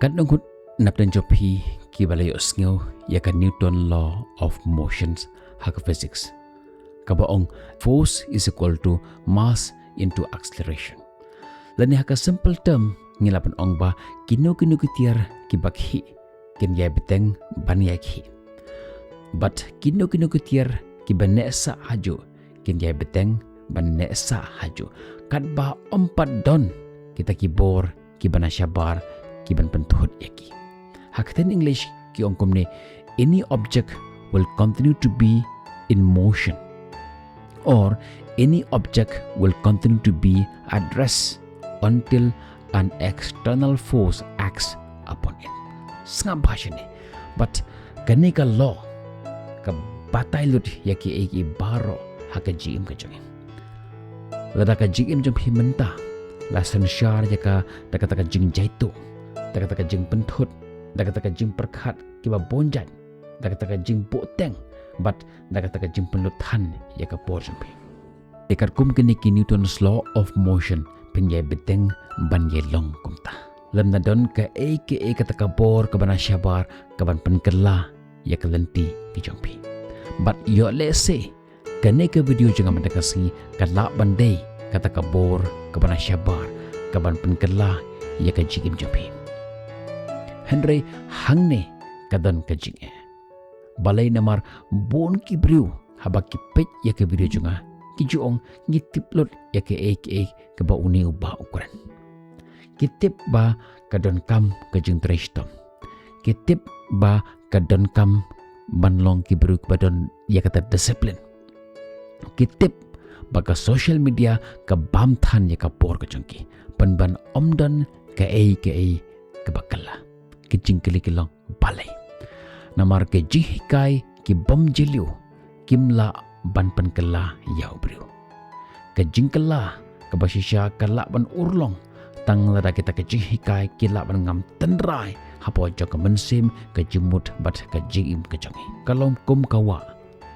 Kan nungut napdan jopi ki balayo sngew ya ka Newton law of motions haka physics. Kabaong force is equal to mass into acceleration. Lani haka simple term ngilapan ong ba kinu kitiar ki bakhi kin ya beteng ban ya ki. But kinu kitiar ki banesa haju kin ya beteng banesa haju. Kat ba ompat don kita ki bor ki banasyabar ki ban pentuhut yaki. Hakten English ki ongkom ne any object will continue to be in motion or any object will continue to be at rest until an external force acts upon it. Sangam bahasa ni. But kanika law ka batay lut yaki eki baro haka jim ka jongin. Lada ka jim jom himenta la sanshar yaka taka jing jaitu. Taka jing penthut, taka jing perkhat kiba bonjat, taka jing poteng, but taka jing penlutan yaka porjumpi. Dekat kum kini ki Newton's law of motion penyai beteng ban ye long kumta. Lem nadon ka kata bor ka bana syabar ka ban penkela ya ka lenti ki jumpi. But yo let's say kene ke video jangan mendekasi ka la bandai kata ka bor ka bana syabar ka ban penkela ya ka jigim jumpi. Henry hangne kadon kajing balai namar bon ki briu habak ki pej ya ke video junga ki juong ngitip lot ya ke ke ba uni uba ukuran kitip ba kadon kam kajing trestom kitip ba kadon kam banlong ki briu badon ya kata disiplin kitip ba ka social media ka bamthan ya ka por kajungki ban omdan ke bakala kijing kilikilong balai namar ke jihikai ki bom jiliu kimla ban penkela yau briu ke jingkela ke basisya kala ban urlong tang lada kita ke jihikai kila ban ngam tenrai hapo jo ke mensim ke jimut bat ke jingim ke jongi kalom kum kawa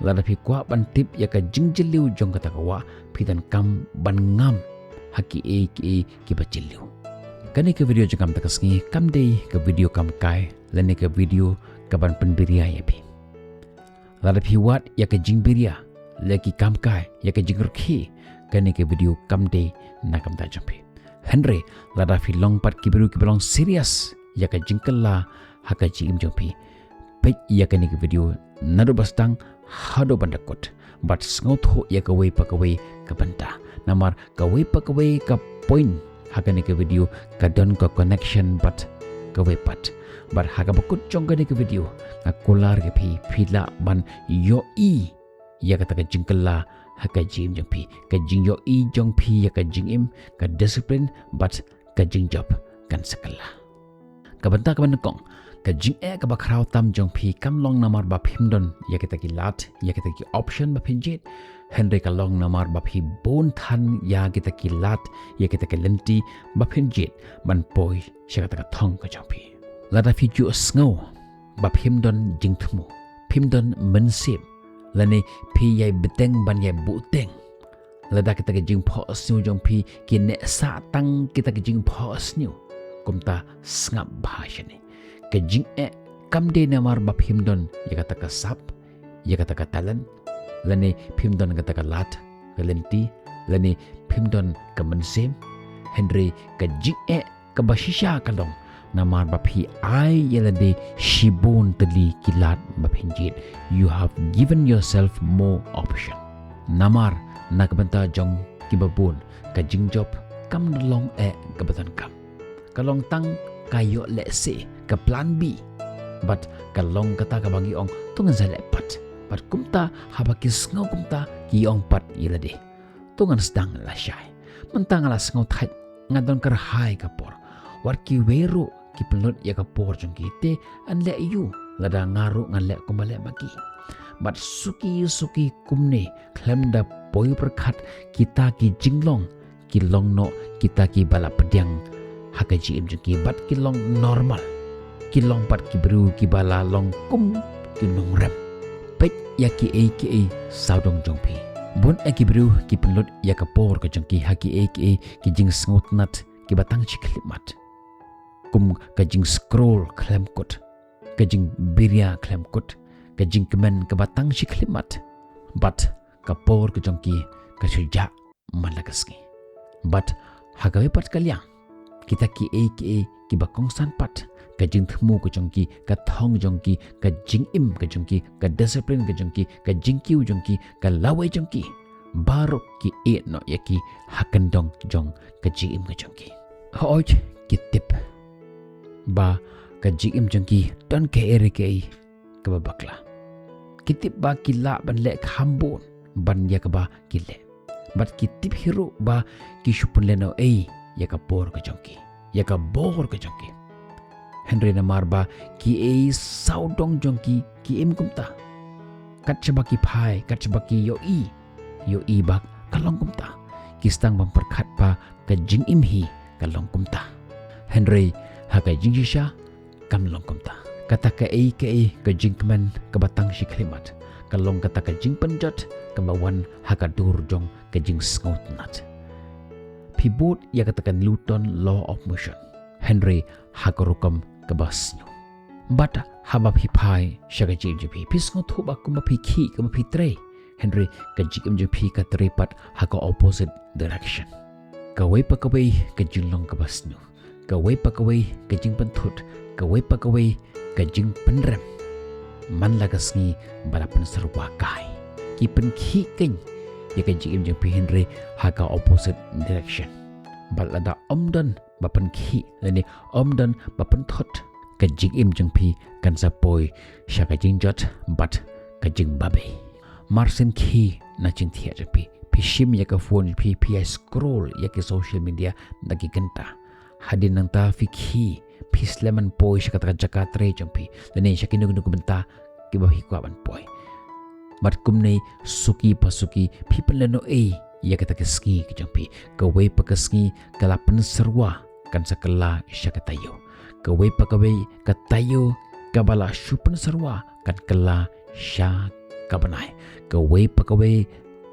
lada pi kwa ban tip ya ke jingjiliu jong kata kawa pitan kam ban ngam haki ki bajiliu. Kani ke video jengam takasngi kam dei ke video kam kai lani ke video kaban penbiria ya pi. Lada pi wat ya ke jing biria lagi kam kai ya ke jing rki kani ke video kam dei nakam ta jampi. Henry lada pi long pat ki biru ki belong serious ya ke jing kala haka jing jampi. Pej ya kani ke video nado bastang hado bandakot but sngot ho ya ke wei pakawei ke banta. Namar ke wei pakawei ke point hakani ke video kadon ko connection but ke wepat but haga bakut jongani ke video ngakular ke phila ban yo i ya kata ke jingkela haka jim jong pi ke jing yo i jong pi ya ke jing im ke discipline but ke jing job kan sekala ka banta ka ban kong ke jing ka bakrau tam jong pi kam long namar ba phimdon ya kita ki lat ya kita ki option ba phinjit Henry kalong namar baphi bon than ya kita kilat ya kita kelenti baphin jit ban poi syaka ka thong ka jampi lada fi ju sngo baphim don jingthmu phimdon mensip lani phi yai beteng ban yai buteng lada kita ke jing pho snu jongpi ki ne sa tang kita ke jing pho snu kumta snap bhashane ke jing kam de namar baphim don ya kata ka sap ya kata ka talent lani phimdon kata ka lat kalenti lani phimdon ka mensem Henry ka jing ka bashisha kalong namar baphi ai yelade shibon tali kilat baphinjit you have given yourself more option namar nakbanta jong kibabun ka jing job kam long kabatan kam kalong tang kayo lese ka plan B but kalong kata ka bangi ong tungan sa lepat but kumta habakis ngau kumta ki ong pat yelade tungan sedang la syai mentang ala ngau thai ngadon kar hai kapor war ki weru ki pelot ya kapor jong kite an le yu lada ngaru ngan le kumale maki but suki kumne klemda poi perkhat kita ki jinglong ki long no kita ki bala pediang hakaji im jong ki bat ki long normal ki long pat ki bru ki bala long kum ki nong rem pet ya ki saudong jong pi bon ki bru ki pelot ya kapor ka jong ki haki ki jing sngot nat ki batang chiklimat kum kajing scroll klem kut, kajing birya klem kut, kajing kemen kebatang si klimat, bat kapor kejongki kasuja malagaski, bat hagawe pat kalyang, kita ki ki bakong sanpat, kajing temu kejongki, kathong jongki, kajing im kejongki, kadisiplin kejongki, kajing kiu jongki, kalawai jongki, barok ki no yaki hakendong jong kajing im kejongki. Hooj kitip ba kajing im jongki don ke ere ke kababakla. Kitip ba kila ban lek hambun ban yakaba kile. Bat kitip hiru ba kishupun leno yakabor kejongki, yakabor kejongki. Henry namar ba ki saudong jongki ki im kumta. Kat sebaki pai, kat sebaki yoi bak kalong kumta. Kistang memperkat ba kajing imhi kalong kumta. Henry hakajing shisha kamlong kumta. Kata ke kajing kemen kebatang si klimat. Kalong kata kajing penjat kebawan hakadur jong kajing sngot nat. Pibut ya katakan Newton law of motion. Henry hakarukam kebasnyo. Bata habab hipai syaga JP pisngot hubak kumapi ki kumapi tre. Henry kajing JP kateripat haka opposite direction. Kawai pakawai kajing long kebasnyo. Kawai pakawai kajing pentut. Kawai pakawai kajing penrem. Man lagasngi balapan serba kai. Kipen ki keng ya kajing JP Henry haka opposite direction. Balada omdan bapan ki lani omdan bapan thot kajing im jengpi kan sapoi sya kajing jot bat kajing babe marsin ki na jing thia jengpi pishim ya ka phone pi scroll ya ke social media nagi genta hadin nang ta fi ki pisleman poi sya kata jakat re jengpi lani sya kinu benta ki ba hi kwa ban poi mat kumnei suki pasuki people leno ya kata keski kejampi kawai pakasngi kalapan serwa kan sakala isya katayo kawai pakawai katayo kabala syupan serwa kan kala sya kabanai kawai pakawai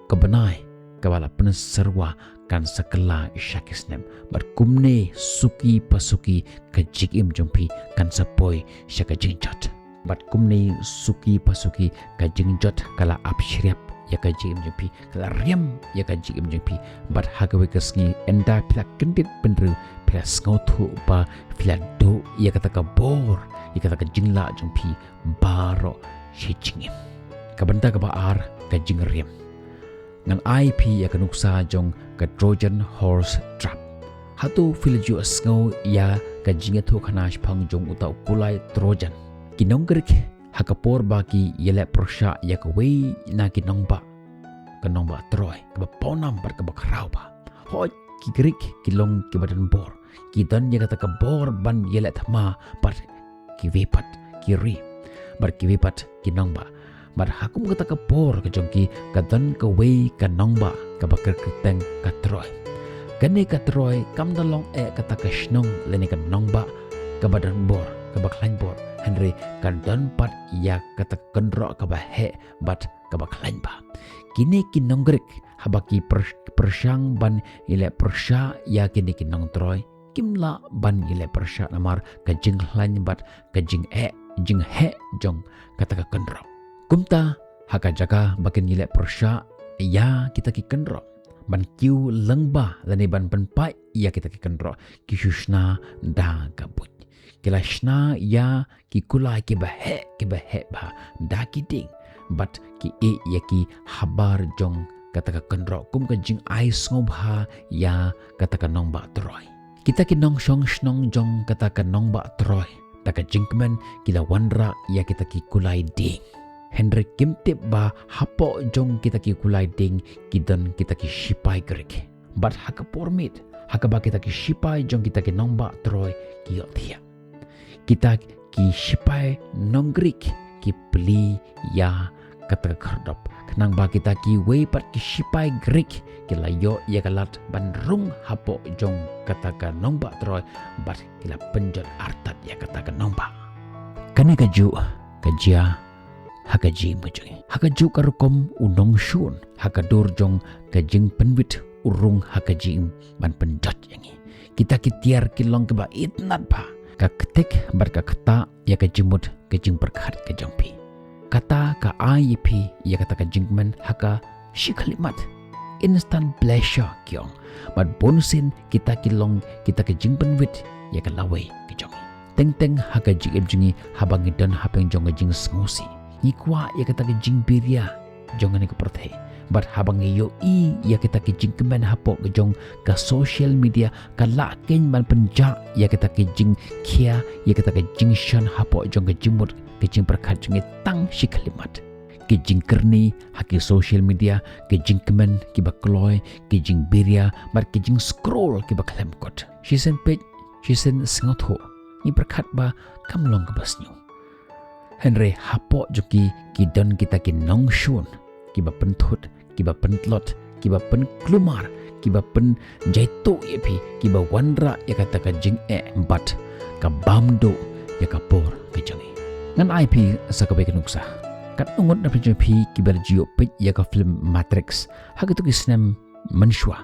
kabanai kabala pen serwa kan sakala isya kisnem berkumne suki pasuki kajigim jampi kan sapoi sya kajingjot berkumne suki pasuki kajingjot kala apsyriap ya kajing MJP kala riam ya kajing MJP bat hagawe kesngi enda pila kendit benru pila sngotu ba pila do ya kata ka bor ya kata ka jingla JP baro shijingim kabanta ka baar kajing riam ngan IP ya kanuksa jong ka Trojan horse trap hatu filju sngo ya kajing tu khanash phang jong uta kulai Trojan kinonggerik hakapor baki yele prosha yakawei na kinongba kanongba troy kabaponam bar kabakrau ba ho kigrik kilong kibadan bor kidan ya kata kabor ban yele thama bar kiwepat kiri bar kiwepat kinongba bar hakum kata kabor kajongki kadan kawei kanongba kabakar keteng katroy gane katroy kamdalong kata kashnong leni kanongba kabadan bor kabaklain bor Henry kandan pat ya kata kendro kabahe bat kabaklain ba kini kinonggrik habaki persyang ban ile persya ya kini kinong troy kimla ban ile persya namar kajing lain bat kajing jing he jong kata ka kendro kumta haka jaga bakin ile persya ya kita ki kendro ban kiu lengba lani ban penpai ya kita ki kendro kisushna da kabut kilashna ya ki kulai ki bahe ba da kiting but ki ya ki habar jong kata ka kendro kum ka jing ai ngobha ya kata ka nong ba troy kita ki nong shong snong jong kata ka nong ba troy ta ka jingmen kila wanra ya kita ki kulai ding Henry kimtip ba hapo jong kita ki kulai ding kidan kita ki shipai grek but haka pormit haka ba kita ki shipai jong kita ki nong ba troy ki yothia kita ki shipai nonggrik ki pli ya kata kardop kenang ba kita ki weipat ki shipai grik ki layo ya kalat bandrung hapo jong kata ka nomba troy bat kila penjot artat ya kata ka nomba kane kaju kajia hakaji mujung hakaju karukom unong shun hakadur jong kajing penwit urung hakaji ban penjot yangi kita kitiar kilong keba itnat ba ka ketik bar ka kata ya ka jimut ka jing perkhat ka jangpi kata ka IEP ya kata ka jingmen haka shikalimat instant pleasure kyong but bonusin kita kilong kita ka jingpen wit ya ka lawe ka jongi teng haka jing jingi habangi dan hapeng jonga jing sngosi ni kwa ya kata ka jing biria jonga ni ka perthe but habangi yo ya kita ka jing kemen hapo ka jong ka social media ka la ken man penja ya kita ka jing kia ya kita ka jing shan hapo jong ka jimut ka jing perkhat jongi tang shikalimat ke jing kerni haki social media ke jing kemen ki ba kloy ke jing biria mar ke jing scroll ki ba klem kot shisen page shisen sngot ho ni perkhat ba kamlong ka basnyu henry hapo joki ki don kita ki nong shun ki ba penthut ki ba pentlot ki ba pen klumar ki ba pen jaito epi ki ba wandra ya kata ka jing but ka bamdo ya ka por ka jangi ngan IP sa ka nuksa kat ungot na PJP kibar jio pej ya ka film Matrix hagatu kisnem manshwa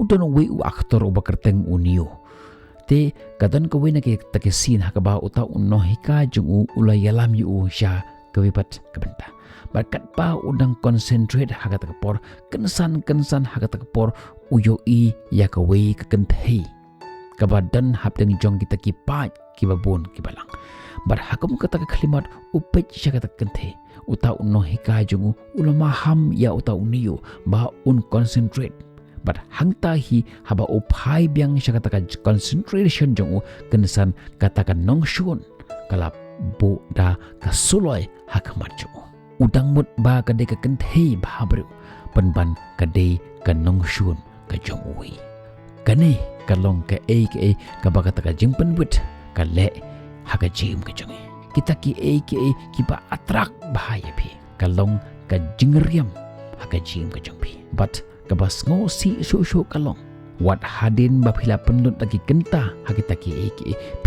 udon we u aktor u bakerteng unio te kadon ka we na ke takesin hakaba uta unno hika jung ula yalam yu sha kawipat kabenta barkat pa udang concentrate hagata ka por kensan hagata ka por uyo ya ka we ka kenthei kabadan hapdeng jong kita ki pa ki babon ki balang bar hakum kata ka khlimat upej sha kata kenthe uta unno hika jungu ulama ham ya uta uniyo ba un concentrate but hangta hi haba upai biang syakata ka concentration jungu kensan katakan nongshun kala bu da kasuloi hakamat jungu udang mut ba kadai ka kenthe ba bru penban kadai ka nongshun ka jungu kane kalong ka aka ka ba kata ka jingpen wit ka le haka jim ka jungu kita ki ki ba atrak bahaya pi kalong ka jingriam haka jim ka jongpi but ka bas ngo si su kalong wat hadin ba phila penlut lagi kenta hakita ki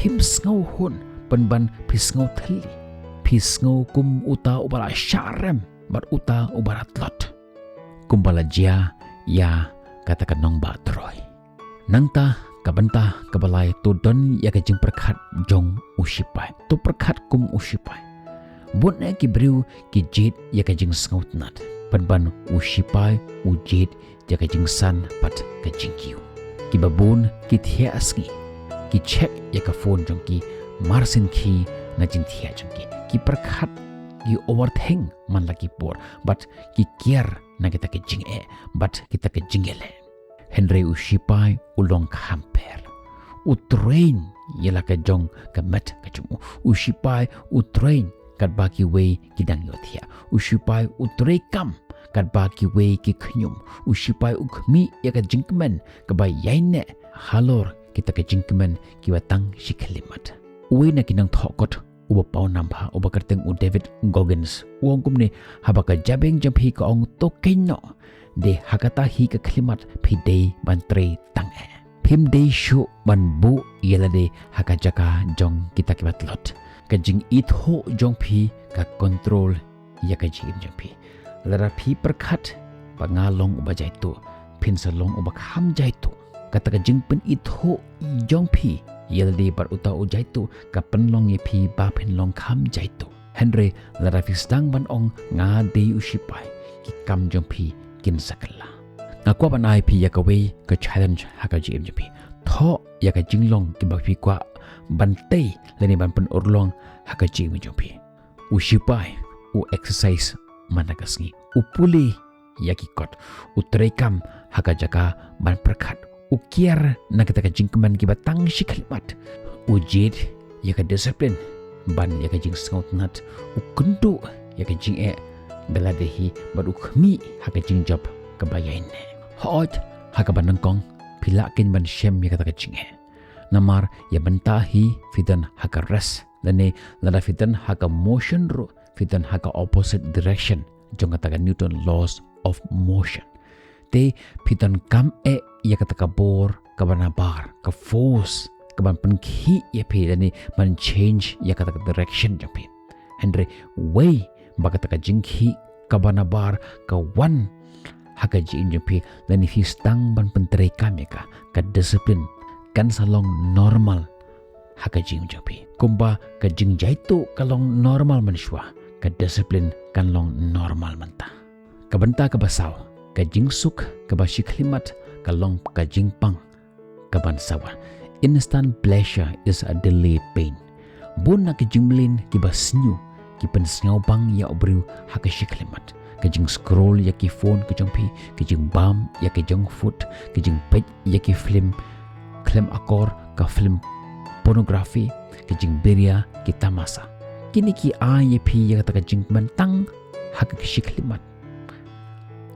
phim sngo hun penban pisngo thali pisngo kum uta ubara sharem bar uta ubara tlot kumbala jia ya katakan nong ba troy nangta kabanta kabalai to don ya ka jing perkhat jong usipai to perkhat kum usipai bon ne ki briu ki jit ya ka jing sngot nat panban usipai ujit ya ka jing san pat ka jing kiu ki babun ki thia asngi ki check ya ka phone jong ki marsin ki na jing thia jong ki perkhat ki overthink man lagi por but ki kier na kita ke jing but kita ke jingele Henry usipai ulong hamper utrain yela ka jong ka mat ka jumu usipai utrain kat baki we kidang yothia usipai utrei kam kat baki we ki khnyum usipai ukhmi ya ka jingkmen ka ba yaine halor kita ka jingkmen ki watang shikhlimat we na kinang thokot uba pau nampa uba kerteng u David Goggins uang kumne haba ka jabeng jampi ka ong to kenno de hakata hi ka khlimat phidei bantre tange phim de shu ban bu yela de haka jaka jong kita kibat lot ka jing itho jong phi ka control ya ka jing jong phi lara phi perkhat pangalong uba jaitu phin salong uba kham jaitu kata ka jing pen itho jong phi yela de par uta u jaitu ka penlong ye phi ba phin long kham jaitu Henry lara phi stang ban ong nga de usipai ki kam jong phi kin sakala ngakwa ban IP ya ka we ka challenge haka GMJP tho ya ka jinglong ki ba phi kwa bante leni ban pen urlong haka GMJP usipai u exercise managasngi upuli ya ki kot utrekam haka jaka ban perkhat ukiar na kita ka jingkeman ki batang shiklimat ujid ya ka discipline ban ya ka jing scout nat ukundu ya ka jing beladehi baru khmi haka jing job kabayain hot haka banangkong pilakin ban shem ya kata kacing namar ya bentahi fidan haka res lane lada fidan haka motion ro fidan haka opposite direction jong kata Newton laws of motion te fidan kam ya kata kabor kabana bar ka force kaban penkhi ya pi lane man change ya kata direction japi Henry way bakata ka jinghi kabana bar ka one haka jing jempi dan if stang ban pentere kameka ka discipline kan salong normal haka jing jopi. Kumba ka jing jaitu kalong normal manusia, ka disiplin kalong normal mentah. Kabenta ka basaw, ka jing suk, ka basi klimat, kalong ka jing pang, ka bansawa. Instant pleasure is a delayed pain. Bun na ka jing melin ki basnyu, ki pensnyaw bang ya obriu haka shiklimat. Ka jing scroll ya ki phone ka jong pi, ka jing bam ya ka jong foot, ka jing pej ya ki film akor ka film pornografi, ka jing beria ki tamasa. Kini ki ya pi ya ka jing mentang haka shiklimat.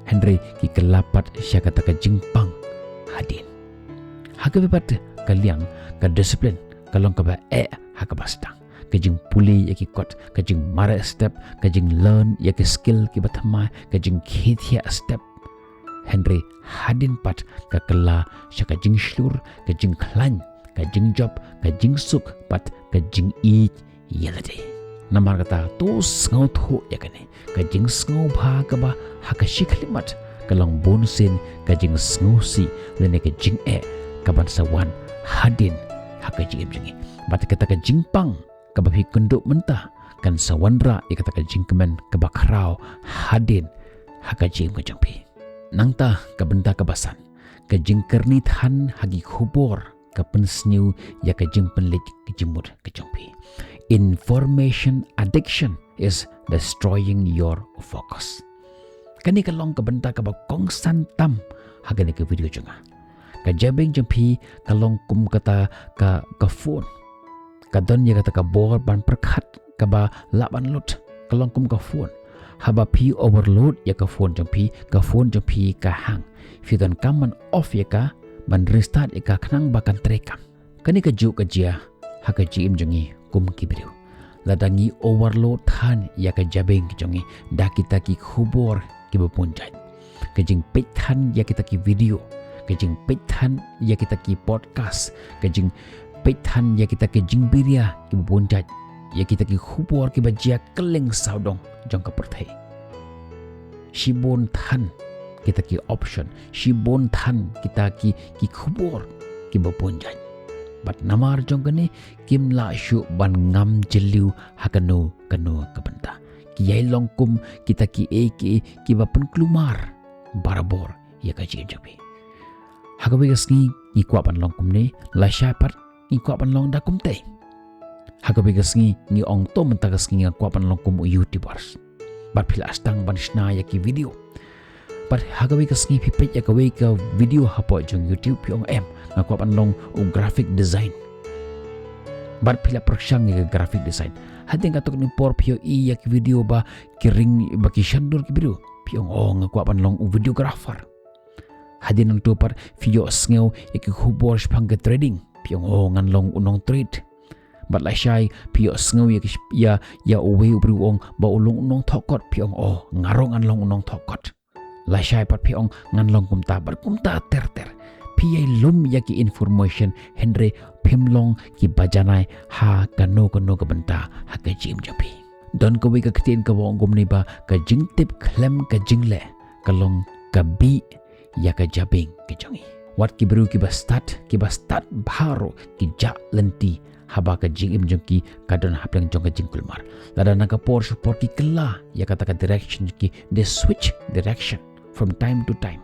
Henry ki kelapat siya ka jing pang hadin. Haka bebat kaliang ka disiplin kalong ka ba haka bastang. Kajing puli ya ki kot, kajing mara step, kajing learn ya ki skill ki bathamai, kajing khithia step. Henry hadin pat ka kala sya kajing shlur, kajing klan, kajing job, kajing suk pat kajing yelade. Namar kata to ngau tho ya kane, kajing ngau bha ka ba haka shiklimat, kalong bonsin kajing ngau si lene kajing kaban sawan hadin haka jing jingi. Bat kata kajing pang kabahi kunduk mentah kan sawandra ikata ka jingkemen kabakrao hadin haka jing ka jangpi nangta kabenta kabasan ka jingkerni than hagi khubor ka pensniu ya ka jingpenlik ka jimut ka jangpi. Information addiction is destroying your focus. Kani kalong kabenta ka ba kongsan tam hagani ka video jonga ka jabeng jampi kalong kum kata ka phone kadon ya kata ka bor ban perkhat ka ba laban lut kalong kum ka phone haba pi overload ya ka phone jampi ka hang fidan kaman off ya ka ban restart ya ka khnang bakan trekam kani ka ju ka jia ha ka ji im jongi kum ki brio ladangi overload than ya ka jabeng jongi da kita ki khubor ki bepunjat kajing pet than ya kita ki video kajing pet than ya kita ki podcast kajing pethan ya kita ke jingbiria ki bonjat ya kita ki khubor ki bajia keleng saudong jong ka perthai shibon than kita ki option shibon than kita ki khubor ki bonjat bat namar jong kane kim la shu ban ngam jeliu hakanu kanu kabenta ki yai longkum kita ki ki bapen klumar barabor ya ka jijabi hagabe gasni ni kwa ban longkum ne la shapat ni kwa pan long da kumte hagabe gasngi ni ong to menta gasngi kwa pan long kum youtubers bat phil astang ban shna ya ki video bat hagabe gasngi phi pet ya ka we ka video hapo jong youtube pi ong kwa pan long graphic design bat phila prakshang ya graphic design hading ka tok ni por phi ya ki video ba ki ring ba ki shandur ki video pi ong kwa pan long videographer hadin nang to par video sngew ya ki khubor shpang ke trading piong ngan long unong trade bat la shai pio sngew ya owe ubruong ba ulung unong thokot piong ngarong an long unong thokot la shai pat piong ngan long kumta ter pi lum ya ki information henry phimlong ki bajanai ha kano ka benta ha ka jim japi don ko we ka ktin ka wong gum ni ba ka jing tip klem ka jingle kalong ka bi ya ka jabing ki jongi wat ki beru ki ba start bharo ki ja lenti haba ka jing im jongki kadon haplang jong ka jingkul mar lada na ka por support ki kala ya kata ka direction ki they switch direction from time to time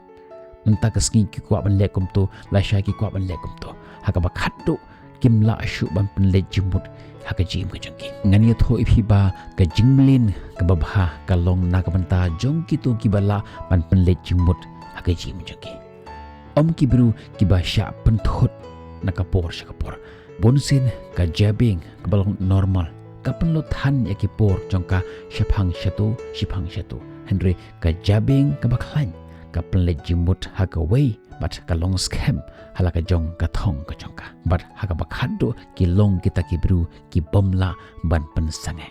menta ka ski ki kwa ban lekum to la sha ki kwa ban lekum to haka ba khatdo kim la shu ban pen le jimut haka jim ka jongki ngani tho ipi ba ka jingmlin ka babha ka long na ka banta jongki to ki bala ban pen le jimut haka jim jongki om ki bru ki ba sha penthot na kapor bonsin ka jabing ka balong normal ka penlo than ya ki por jongka shapang shatu henry ka jabing ka baklan ka penle jimut ha ka wei bat ka long scam hala ka jong ka thong ka jongka bat ha ka bakhado ki long kita ki bru ki bomla ban pen sange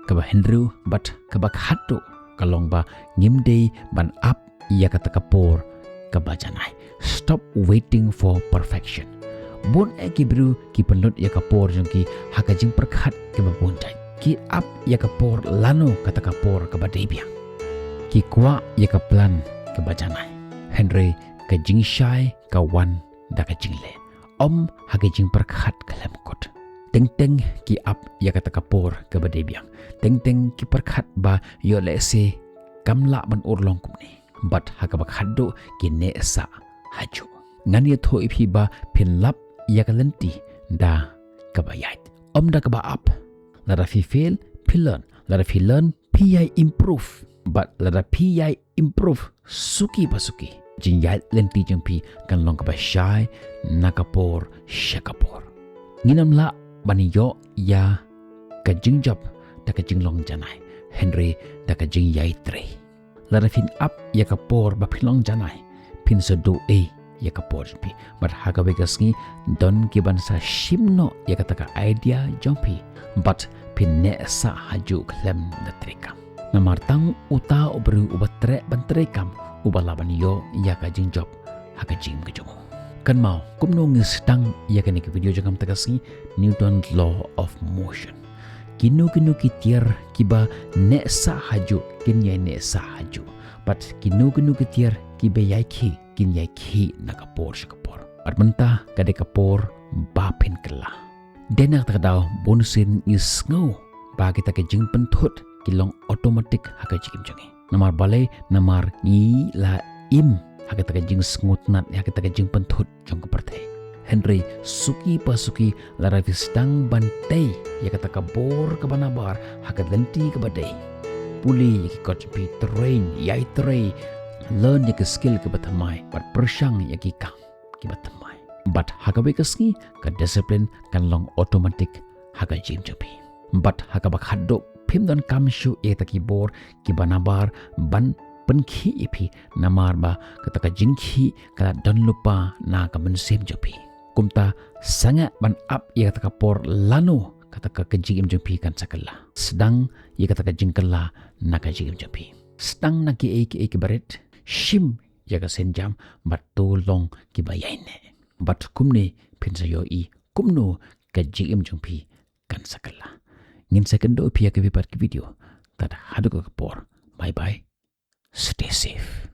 ka ba henry bat ka bakhado ka long ba ngimdei ban up ya ka ta kapor ka bajanai stop waiting for perfection bon ki bru ki penlut ya kapor jongki hakajing perkhat ke babonjai ki up ya kapor lano kata kapor ke badebiang ki kwa ya ka plan ke bajanai henry ka jing shai ka wan da ka jingle om hakajing perkhat kalam kot Teng-teng ki ap ya kata kapor ke badebiang. Teng-teng ki perkhat ba yo lese kamla man urlong kumni. But hakabak haddo ki ne sa haju. Ngan ya tho ipi ba pin lap ya kalenti da kabayait. Da kaba ap. Lada fi fail, pi learn. Lada fi learn, pi yai improve. But lada pi yai improve suki pasuki. Jin yai lenti jeng pi kan long kaba syai nakapor syakapor. Nginam la bani yo ya ka jing job da ka jing long janai. Henry da ka jing yai tre. Lada fin up ya kapor ba pilong janai. Pin sedo ya kapor pi. But haga begasngi don kiban sa shimno ya kataka idea jompi. But pin ne sa haju klem da trekam. Namartang uta ubru ubatre ban trekam ubalaban yo ya ka jing job haga jing kejongo. Kan mau kumno ngistang ya kan ke video jangam takasngi Newton's law of motion. Kinu kitiar kiba ne sa haju kin yai ne sa haju. But kinu kitiar kiba yai ki kin yai ki nakapor syakapor. At mentah kade kapor bapin kela. Denak takadaw bonusin is ngau ba kita ke jing pentut kilong otomatik haka jikim jangi. Namar balai namar ni la im haka taka jing sngut nat haka taka jing pentut jong kepertai. Henry suki pasuki lara stang bantai ya kata kabor ke banabar haka lenti ke badai. Puli ya ki kotpi train yai tray learn ya ke skill ke batamai but persyang ya ki kang ke batamai. But haka bekeski ke disiplin kan long otomatik haka jim jopi. But haka bak haddo pim don kamshu ya taki bor ki banabar ban penkhi ipi namar ba kataka jingki kala don lupa na ka mensim jopi. Kumta sangat ban up ia kata kapor lano kata ka kejing imjempi kan sakala. Sedang ia kata ka jingkala na kejing imjempi. Sedang na ki eki baret shim ia ka senjam bat tolong ki bayaine. Bat kumne pinsa yo I kumno kejing imjempi kan sakala. Ngin sekendo pia ke vipat ki video. Tada hadu ka kapor. Bye bye. Stay safe.